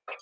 Woo,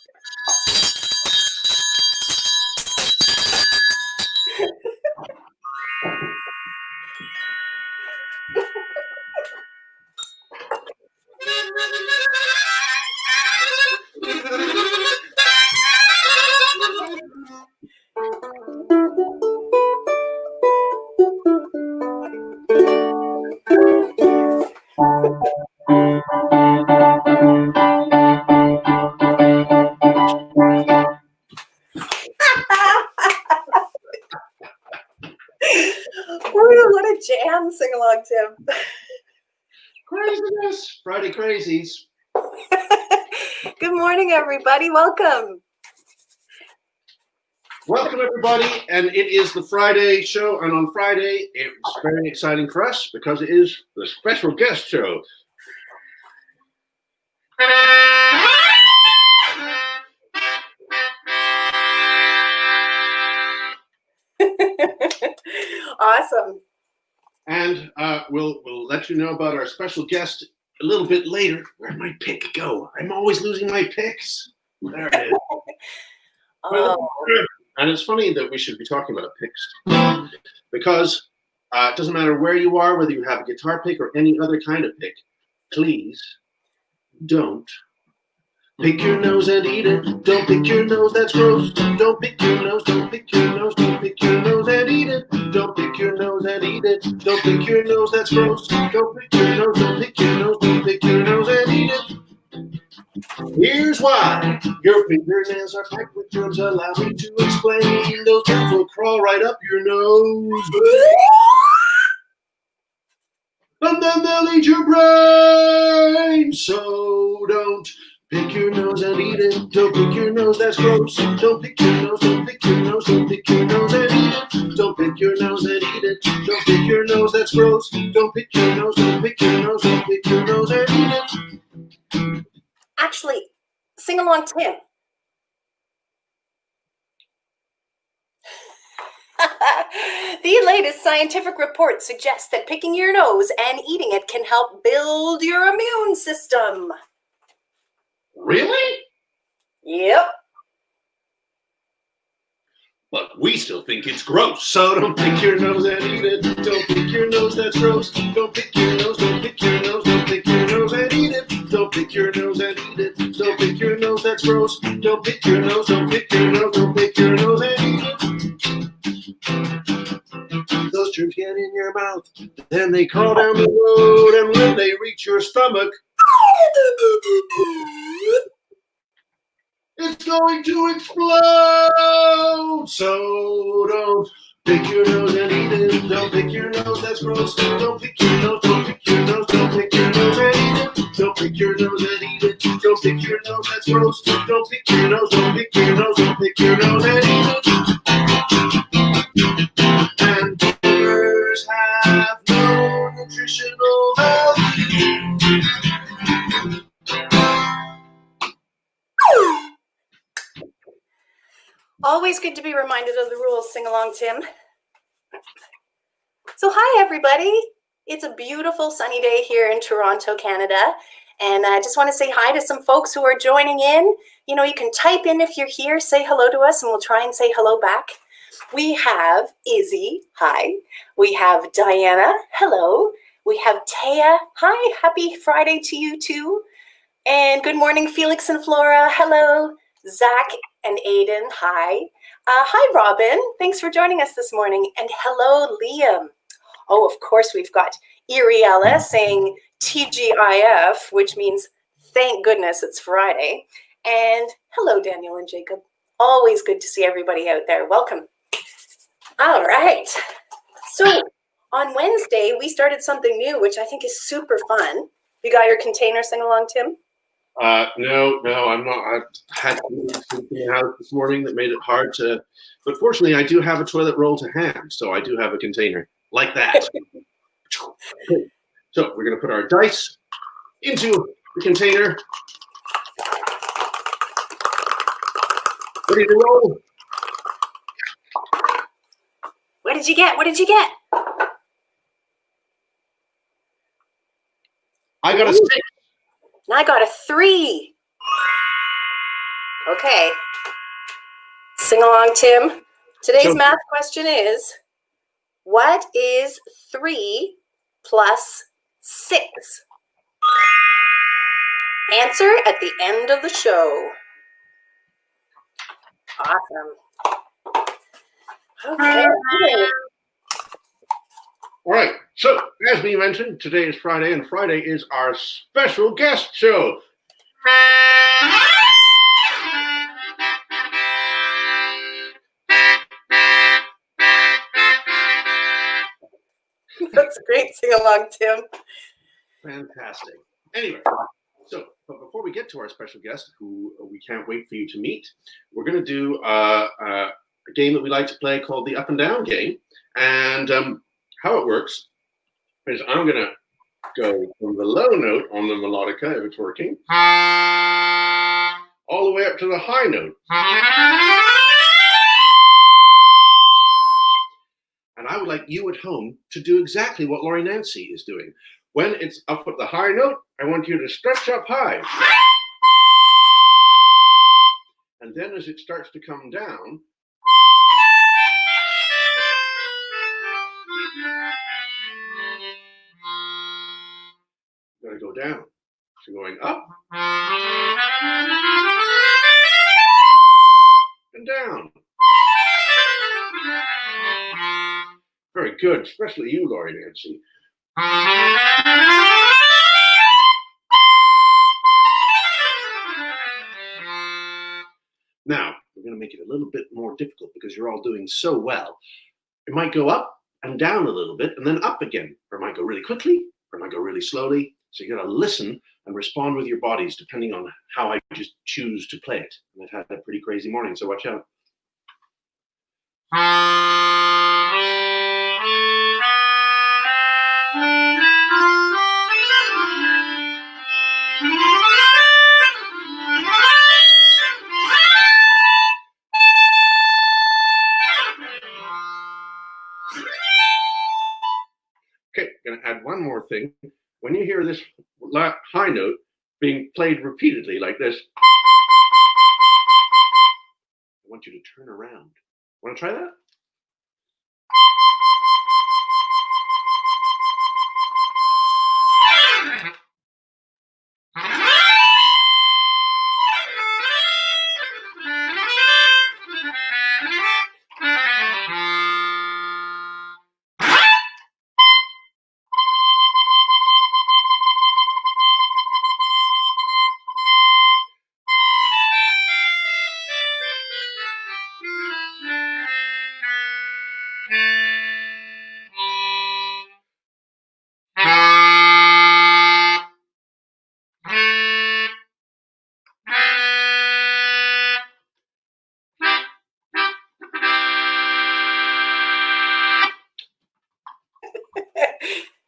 what a jam sing-along, Tim. Craziness. Friday crazies. Good morning, everybody. Welcome. Welcome, everybody. And it is the Friday show. And on Friday, it's very exciting for us because it is the special guest show. Awesome. And we'll let you know about our special guest a little bit later. Where'd my pick go? I'm always losing my picks. There it is. Oh. And it's funny that we should be talking about picks because it doesn't matter where you are, whether you have a guitar pick or any other kind of pick, please don't pick your nose and eat it. Don't pick your nose, that's gross. Don't pick your nose, don't pick your nose, don't pick your nose and eat it. Don't pick your nose and eat it. Don't pick your nose, that's gross. Don't pick your nose, don't pick your nose, don't pick your nose and eat it. Here's why. Your fingernails are packed with germs. Allow me to explain. Those germs will crawl right up your nose. And then they'll eat your brain. So don't pick your nose and eat it. Don't pick your nose, that's gross. Don't pick your nose, don't pick your nose, don't pick your nose and eat it. Don't pick your nose and eat it. Don't pick your nose, that's gross. Don't pick your nose, don't pick your nose, don't pick your nose and eat it. Actually, sing along, Tim. The latest scientific report suggests that picking your nose and eating it can help build your immune system. Really? Yep. But we still think it's gross, so don't pick your nose and eat it. Don't pick your nose, that's gross. Don't pick your nose, don't pick your nose, don't pick your nose and eat it. Don't pick your nose and eat it. Don't pick your nose, that's gross. Don't pick your nose, don't pick your nose, don't pick your nose and eat it. Those germs get in your mouth, then they crawl down the road, and when they reach your stomach, it's going to explode. So don't pick your nose and eat it. Don't pick your nose, that's gross. Don't pick your nose, don't pick your nose, don't pick your nose and eat it. Don't pick your nose and eat it. Don't pick your nose, that's gross. Don't pick your nose, don't pick your nose, don't pick your nose and eat it. And bears have no nutritional value. Always good to be reminded of the rules. Sing along, Tim. So hi, everybody. It's a beautiful sunny day here in Toronto, Canada. And I just want to say hi to some folks who are joining in. You know, you can type in if you're here, say hello to us, and we'll try and say hello back. We have Izzy, hi. We have Diana, hello. We have Taya, hi. Happy Friday to you too. And good morning, Felix and Flora, hello. Zach and Aiden, hi. Hi, Robin. Thanks for joining us this morning. And hello, Liam. Oh, of course, we've got Iriella saying TGIF, which means thank goodness it's Friday. And hello, Daniel and Jacob. Always good to see everybody out there. Welcome. All right. So on Wednesday, we started something new, which I think is super fun. You got your container sing along, Tim? No, I'm not. I had something out this morning that made it hard to, but fortunately I do have a toilet roll to hand, so I do have a container like that. So we're going to put our dice into the container. Ready to roll. What did you get? What did you get? I got a 6. And I got a 3. Okay. Sing along, Tim. Today's So- math question is, what is 3 plus 6? Answer at the end of the show. Awesome. Okay. All right. So, as we mentioned, today is Friday, and Friday is our special guest show. That's a great sing along, Tim. Fantastic. Anyway, so but before we get to our special guest, who we can't wait for you to meet, we're going to do a game that we like to play called the Up and Down game. And how it works is I'm going to go from the low note on the melodica, if it's working, all the way up to the high note. And I would like you at home to do exactly what Laurie Nancy is doing. When it's up at the high note, I want you to stretch up high. And then as it starts to come down, you're going to go down. So going up and down. Very good, especially you, Laurie Nancy. Now, we're going to make it a little bit more difficult because you're all doing so well. It might go up and down a little bit and then up again, or it might go really quickly, or it might go really slowly. So you got to listen and respond with your bodies depending on how I just choose to play it. And I've had a pretty crazy morning, so watch out. Okay, going to add one more thing. When you hear this high note being played repeatedly like this, I want you to turn around. Want to try that?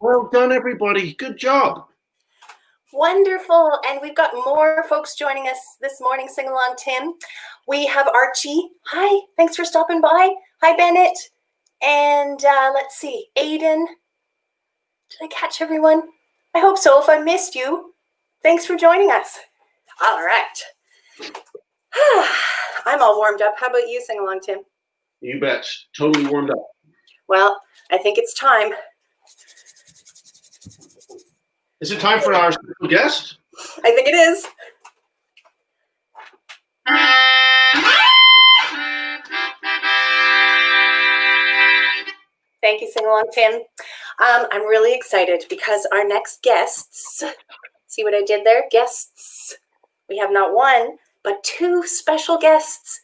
Well done, everybody. Good job. Wonderful. And we've got more folks joining us this morning. Sing along, Tim. We have Archie. Hi. Thanks for stopping by. Hi, Bennett. And let's see. Aiden. Did I catch everyone? I hope so. If I missed you, thanks for joining us. All right. I'm all warmed up. How about you, sing along, Tim? You bet. Totally warmed up. Well, I think it's time. Is it time for our special guest? I think it is. Thank you, sing along, Tim. I'm really excited because our next guests, see what I did there? Guests. We have not one, but 2 special guests.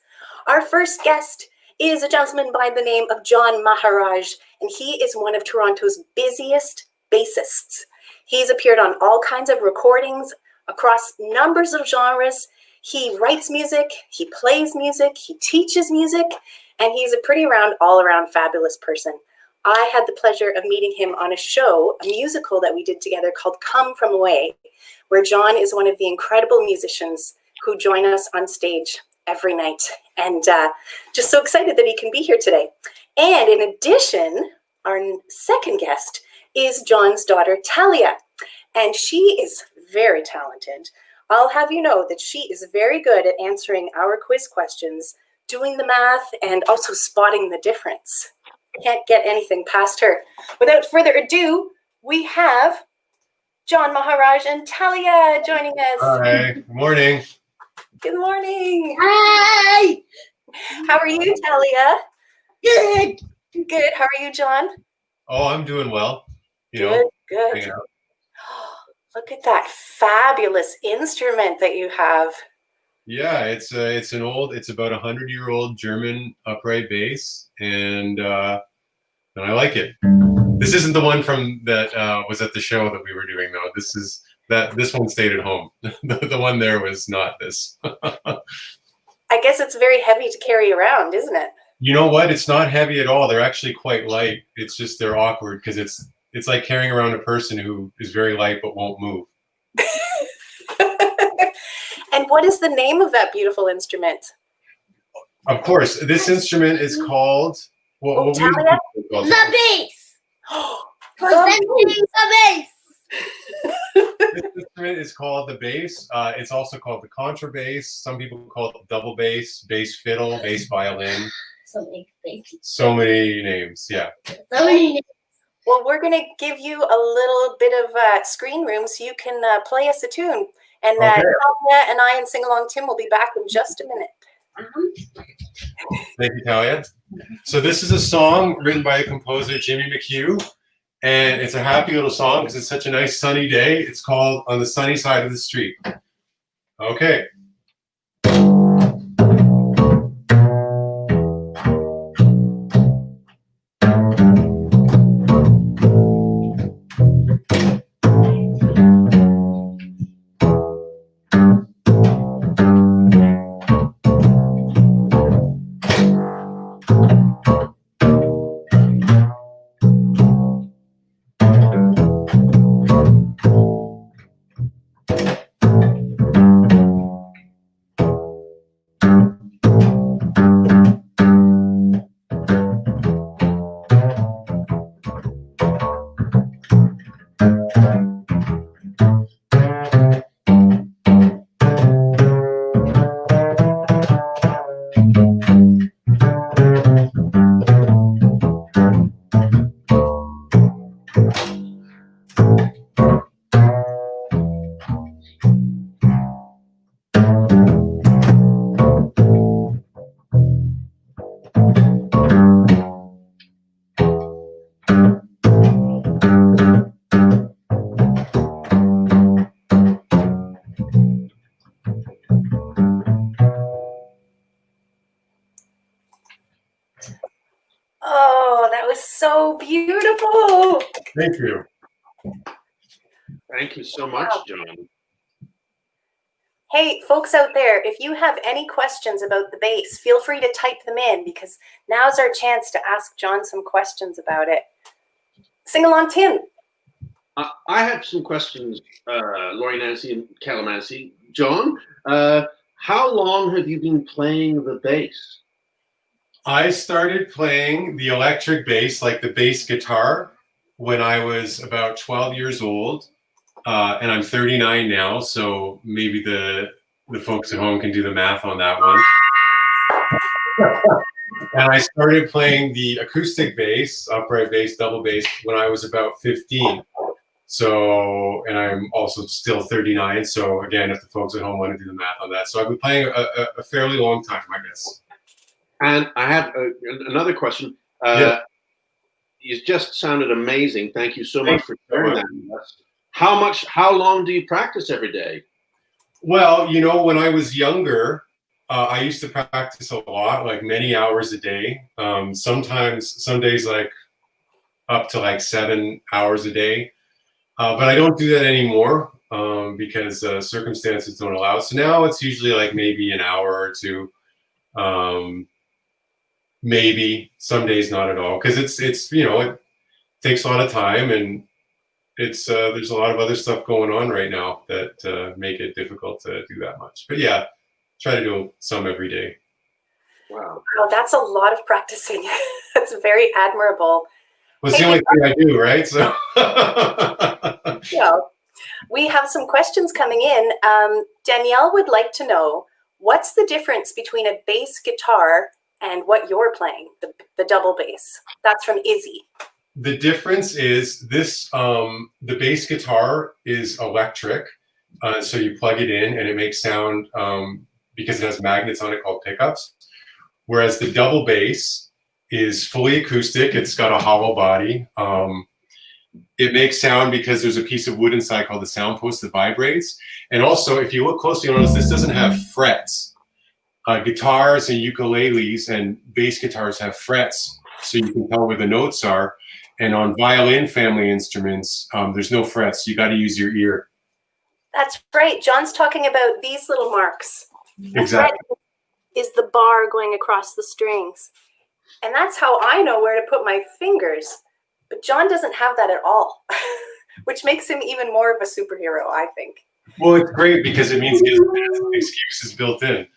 Our first guest is a gentleman by the name of John Maharaj, and he is one of Toronto's busiest bassists. He's appeared on all kinds of recordings across numbers of genres. He writes music, he plays music, he teaches music, and he's a pretty all-around fabulous person. I had the pleasure of meeting him on a show, a musical that we did together called Come From Away, where John is one of the incredible musicians who join us on stage every night. And just so excited that he can be here today. And in addition, our second guest is John's daughter, Talia. And she is very talented. I'll have you know that she is very good at answering our quiz questions, doing the math, and also spotting the difference. Can't get anything past her. Without further ado, we have John, Maharaj, and Talia joining us. Hi, good morning. Good morning. Hi. How are you, Talia? Good. Good. How are you, John? Oh, I'm doing well. Good. Hanging out. Look at that fabulous instrument that you have. Yeah, it's about 100-year-old German upright bass, and I like it. This isn't the one from that was at the show that we were doing though. This one stayed at home. The one there was not this. I guess it's very heavy to carry around, isn't it? You know what? It's not heavy at all. They're actually quite light. It's just they're awkward because it's like carrying around a person who is very light but won't move. And what is the name of that beautiful instrument? Of course, this instrument is called. What Talia? The bass. The The bass. This instrument is called the bass. It's also called the contrabass. Some people call it the double bass, bass fiddle, bass violin. So many names. Yeah. So many names. Well, we're going to give you a little bit of screen room so you can play us a tune. And Okay. Talia and I and Sing Along Tim will be back in just a minute. Thank you, Talia. So this is a song written by a composer, Jimmy McHugh, and it's a happy little song because it's such a nice sunny day. It's called On the Sunny Side of the Street. Okay. Oh, that was so beautiful. Thank you. Thank you so much, John. Hey, folks out there, if you have any questions about the bass, feel free to type them in because now's our chance to ask John some questions about it. Sing Along Tim. I have some questions, Lori Nancy and Calamansi. John, how long have you been playing the bass? I started playing the electric bass, like the bass guitar, when I was about 12 years old. And I'm 39 now, so maybe the folks at home can do the math on that one. And I started playing the acoustic bass, upright bass, double bass, when I was about 15. So, and I'm also still 39. So again, if the folks at home want to do the math on that. So I've been playing a fairly long time, I guess. And I have another question. Yeah. You just sounded amazing. Thank you so much for sharing that with us. How long do you practice every day? Well, you know, when I was younger, I used to practice a lot, like many hours a day. Sometimes, some days, like up to like 7 hours a day. But I don't do that anymore because circumstances don't allow. So now it's usually like maybe an hour or two. Maybe some days not at all, because it's you know, it takes a lot of time, and it's there's a lot of other stuff going on right now that make it difficult to do that much. But yeah, try to do some every day. Wow. Wow, that's a lot of practicing. That's very admirable. Well, it's the only thing I do, right? So Yeah, We have some questions coming in. Danielle would like to know, what's the difference between a bass guitar and what you're playing, the double bass? That's from Izzy. The difference is this, the bass guitar is electric. So you plug it in and it makes sound because it has magnets on it called pickups. Whereas the double bass is fully acoustic. It's got a hollow body. It makes sound because there's a piece of wood inside called the sound post that vibrates. And also, if you look closely, you'll notice this doesn't have frets. Guitars and ukuleles and bass guitars have frets, so you can tell where the notes are. And on violin family instruments, there's no frets. You got to use your ear. That's right. John's talking about these little marks. Exactly. The fret is the bar going across the strings. And that's how I know where to put my fingers. But John doesn't have that at all, which makes him even more of a superhero, I think. Well, it's great because it means his excuse is built in.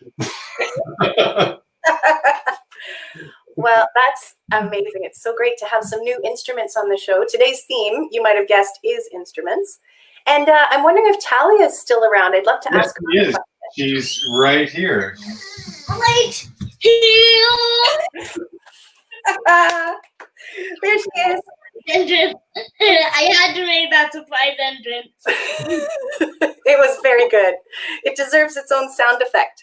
Well, that's amazing. It's so great to have some new instruments on the show. Today's theme, you might have guessed, is instruments. And I'm wondering if Talia is still around. I'd love to ask her. Yes, she's right here. Right here. There she is. Entrance. I had to make that surprise entrance. It was very good. It deserves its own sound effect.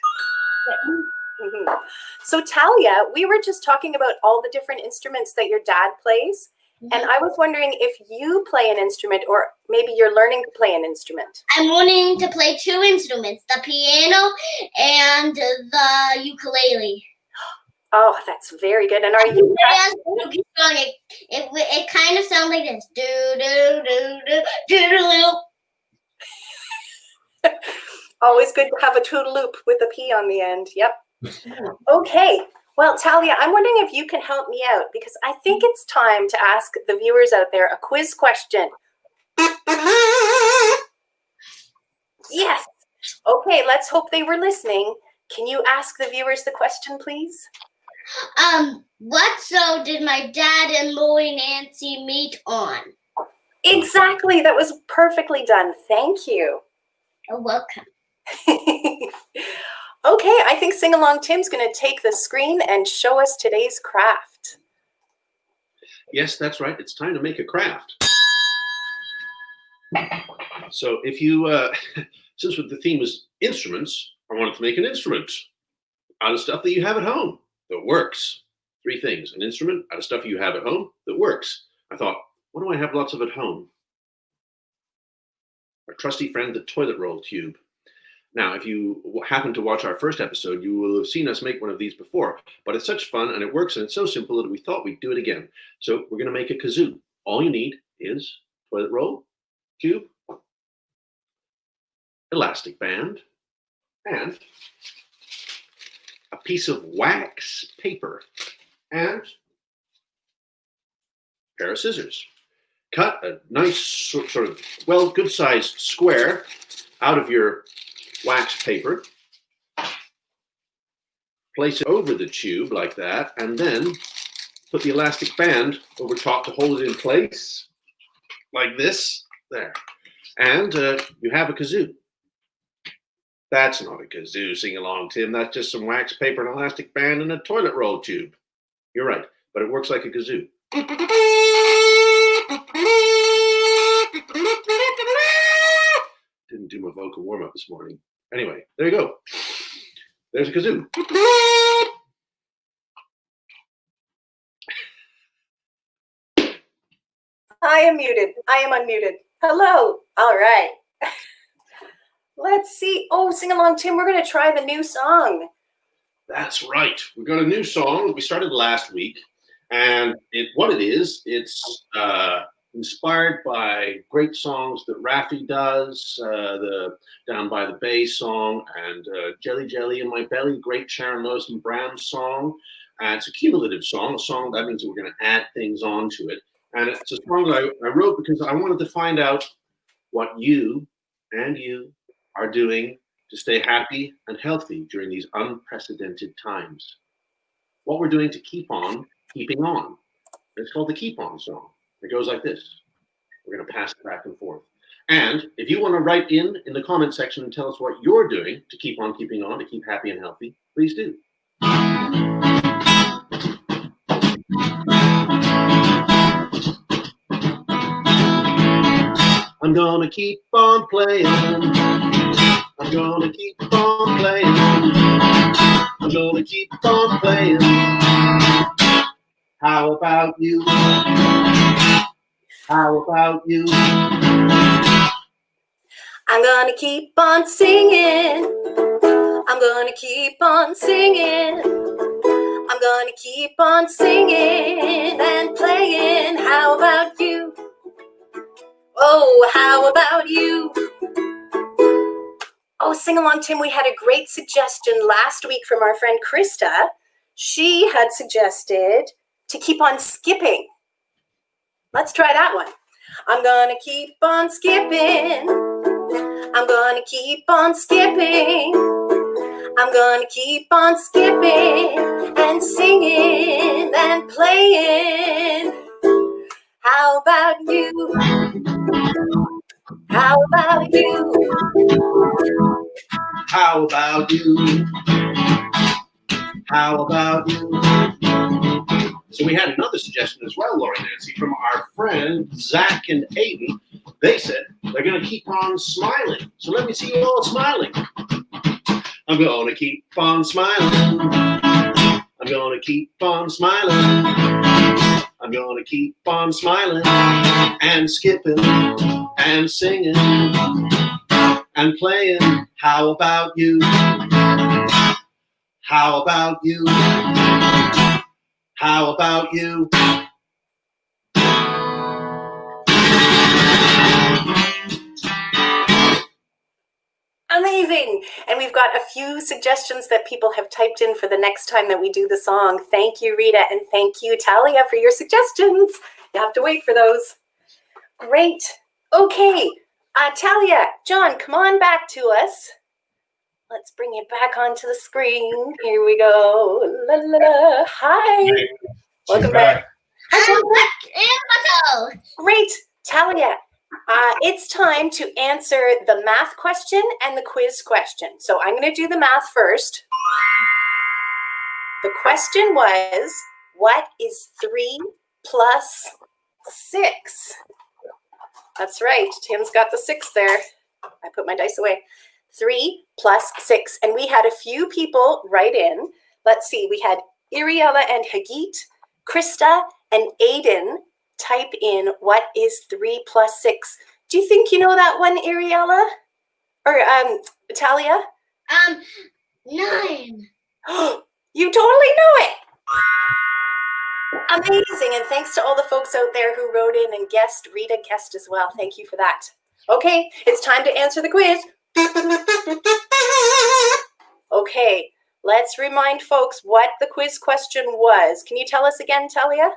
Mhm. So Talia, we were just talking about all the different instruments that your dad plays. And I was wondering if you play an instrument, or maybe you're learning to play an instrument. I'm learning to play two instruments, the piano and the ukulele. Oh, that's very good. And are you? It kind of sounds like this. Do do do do do do. Always good to have a toodaloop with a P on the end. Yep. Okay. Well, Talia, I'm wondering if you can help me out, because I think it's time to ask the viewers out there a quiz question. Yes. Okay, let's hope they were listening. Can you ask the viewers the question, please? What show did my dad and Lori Nancy meet on? Exactly. That was perfectly done. Thank you. You're welcome. Okay, I think Sing Along Tim's going to take the screen and show us today's craft. Yes, that's right. It's time to make a craft. So if you, since the theme is instruments, I wanted to make an instrument out of stuff that you have at home that works. 3 things: an instrument out of stuff you have at home that works. I thought, what do I have lots of at home? Our trusty friend, the toilet roll tube. Now, if you happen to watch our first episode, you will have seen us make one of these before, but it's such fun and it works and it's so simple that we thought we'd do it again. So we're going to make a kazoo. All you need is toilet roll, tube, elastic band, and a piece of wax paper, and a pair of scissors. Cut a nice sort of, well, good-sized square out of your wax paper, place it over the tube like that, and then put the elastic band over top to hold it in place, like this, there. And you have a kazoo. That's not a kazoo, Sing Along Tim. That's just some wax paper, an elastic band, and a toilet roll tube. You're right, but it works like a kazoo. Didn't do my vocal warm-up this morning. Anyway, there you go. There's a kazoo. I am muted. I am unmuted. Hello. All right. Let's see. Oh, Sing Along Tim, we're going to try the new song. That's right. We've got a new song that we started last week. And it's inspired by great songs that Raffi does, the Down by the Bay song, and Jelly Jelly in My Belly, great Sharon Lois and Bram song. And it's a cumulative song, a song that means that we're going to add things onto it. And it's a song that I wrote because I wanted to find out what you are doing to stay happy and healthy during these unprecedented times. What we're doing to keep on keeping on. It's called the Keep On song. It goes like this. We're going to pass it back and forth. And if you want to write in the comment section and tell us what you're doing to keep on keeping on, to keep happy and healthy, please do. I'm gonna keep on playing. I'm gonna keep on playing. I'm gonna keep on playing. How about you? How about you? I'm gonna keep on singing. I'm gonna keep on singing. I'm gonna keep on singing and playing. How about you? Oh, how about you? Oh, sing along, Tim. We had a great suggestion last week from our friend Krista. She had suggested to keep on skipping. Let's try that one. I'm gonna keep on skipping. I'm gonna keep on skipping. I'm gonna keep on skipping and singing and playing. How about you? How about you? How about you? How about you? So we had another suggestion as well, Laura Nancy, from our friend Zach and Aiden. They said they're going to keep on smiling. So let me see you all smiling. I'm going to keep on smiling. I'm going to keep on smiling. I'm going to keep on smiling and skipping and singing and playing. How about you? How about you? How about you? Amazing. And we've got a few suggestions that people have typed in for the next time that we do the song. Thank you, Rita, and thank you, Talia, for your suggestions. You have to wait for those. Great. Okay. Talia, John, come on back to us. Let's bring you back onto the screen. Here we go. La, la, la. Hi. Hey, Welcome back. Hi, Great. Talia, it's time to answer the math question and the quiz question. So I'm going to do the math first. The question was, what is 3 plus 6? That's right. Tim's got the 6 there. I put my dice away. 3 plus 6. And we had a few people write in. Let's see. We had Iriella and Hagit, Krista, and Aiden type in what is 3 plus 6. Do you think you know that one, Iriella? Or Talia? 9. You totally know it. Amazing. And thanks to all the folks out there who wrote in and guessed. Rita guessed as well. Thank you for that. Okay, it's time to answer the quiz. Okay, let's remind folks what the quiz question was. Can you tell us again, Talia?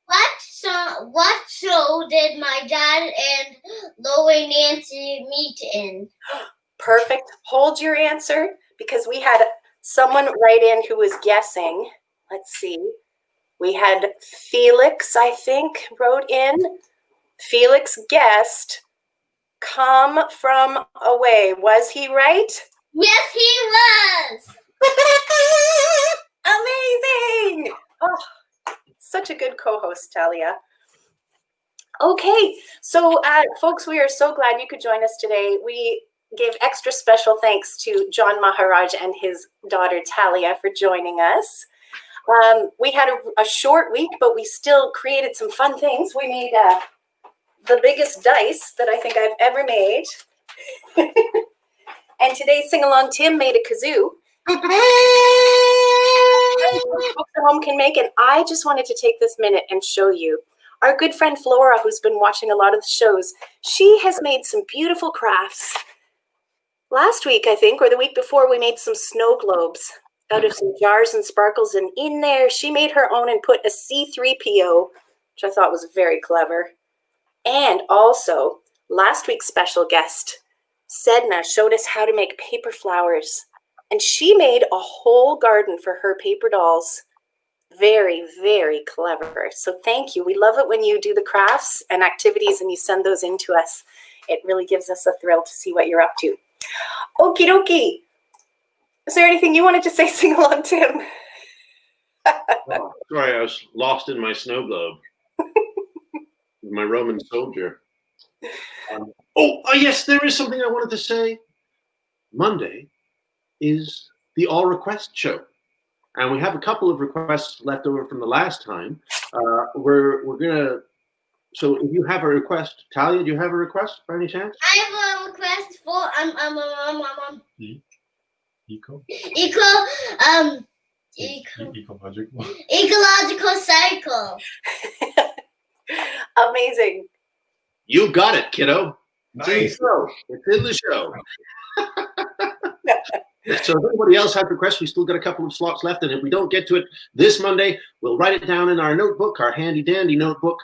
What show did my dad and Lower Nancy meet in? Perfect. Hold your answer because we had someone write in who was guessing. Let's see. We had Felix, I think, wrote in. Felix guessed Come From Away. Was he right? Yes, he was. Amazing. Oh, such a good co-host, Talia. Okay, so folks, we are so glad you could join us today. We give extra special thanks to John Maharaj and his daughter Talia for joining us. We had a short week, but we still created some fun things. We made the biggest dice that I think I've ever made. And today's sing-along, Tim made a kazoo. Folks at home can make, and I just wanted to take this minute and show you. Our good friend Flora, who's been watching a lot of the shows, she has made some beautiful crafts. Last week, I think, or the week before, we made some snow globes out of some jars and sparkles, and in there, she made her own and put a C-3PO, which I thought was very clever. And also, last week's special guest, Sedna, showed us how to make paper flowers, and she made a whole garden for her paper dolls. Very, very clever. So thank you. We love it when you do the crafts and activities and you send those in to us. it really gives us a thrill to see what you're up to. Okie dokie. Is there anything you wanted to say? Sing along, Tim. Oh, sorry, I was lost in my snow globe. My Roman soldier. Yes, there is something I wanted to say. Monday is the all request show, and we have a couple of requests left over from the last time. We're gonna. So if you have a request, Talia, do you have a request by any chance? I have a request for ecological cycle. Amazing. You got it, kiddo. Nice. It's in the show. So if anybody else has requests, we still got a couple of slots left, and if we don't get to it this Monday, we'll write it down in our notebook, our handy dandy notebook,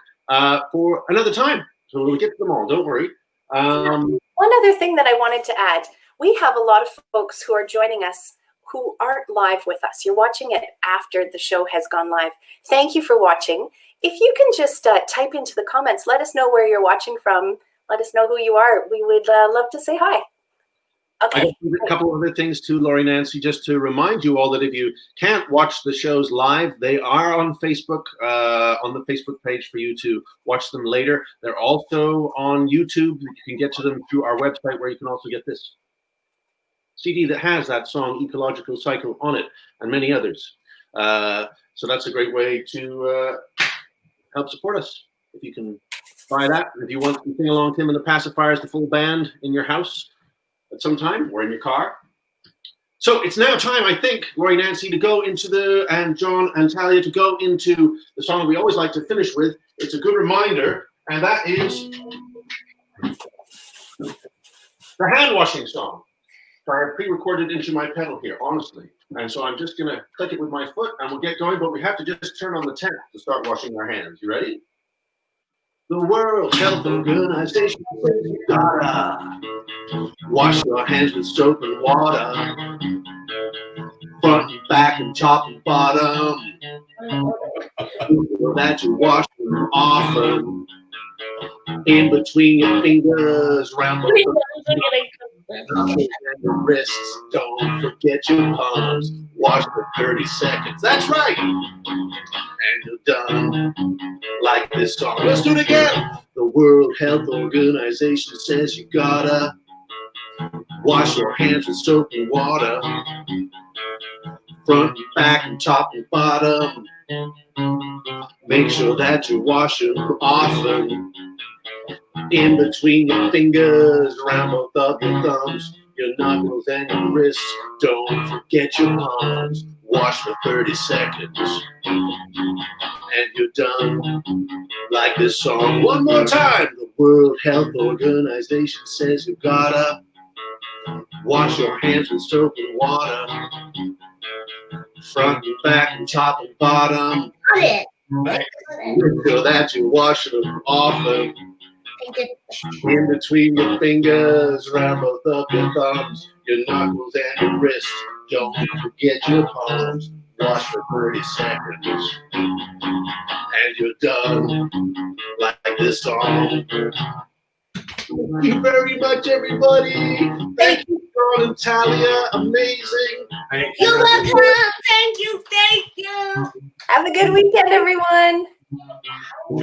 for another time. So we'll get to them all. Don't worry. One other thing that I wanted to add, we have a lot of folks who are joining us who aren't live with us. You're watching it after the show has gone live. Thank you for watching. If you can just type into the comments, let us know where you're watching from. Let us know who you are. We would love to say hi. Okay. I got a couple of other things too, Laurie Nancy, just to remind you all that if you can't watch the shows live, they are on Facebook, on the Facebook page for you to watch them later. They're also on YouTube. You can get to them through our website, where you can also get this CD that has that song Ecological Cycle on it, and many others. So that's a great way to help support us. If you can buy that, if you want to sing along Tim and the Pacifiers, the full band in your house at some time, or in your car. So it's now time, I think, Laurie Nancy, to go into and John and Talia, to go into the song we always like to finish with. It's a good reminder, and that is the hand washing song. So I have pre-recorded into my pedal here, honestly. And so I'm just gonna click it with my foot and we'll get going, but we have to just turn on the tap to start washing our hands. You ready? The World Health Organization says you gotta wash your hands with soap and water, front and back and top and bottom, so that you wash them often, in between your fingers, round your wrists. Don't forget your palms. Wash for 30 seconds. That's right. And you're done. Like this song. Let's do it again. The World Health Organization says you gotta wash your hands with soap and water, front, back, and top and bottom. Make sure that you wash them often, in between your fingers, around both of your thumbs, your knuckles and your wrists. Don't forget your palms. Wash for 30 seconds. And you're done. Like this song. One more time. The World Health Organization says you gotta wash your hands with soap and water, front and back and top and bottom. Make sure that you wash them often, in between your fingers, around both of your thumbs, your knuckles and your wrists. Don't forget your palms. Wash for 30 seconds. And you're done. Like this song. Thank you very much, everybody. Thank you, John and Talia. Amazing. Thank you. You're welcome. Thank you. Thank you. Have a good weekend, everyone.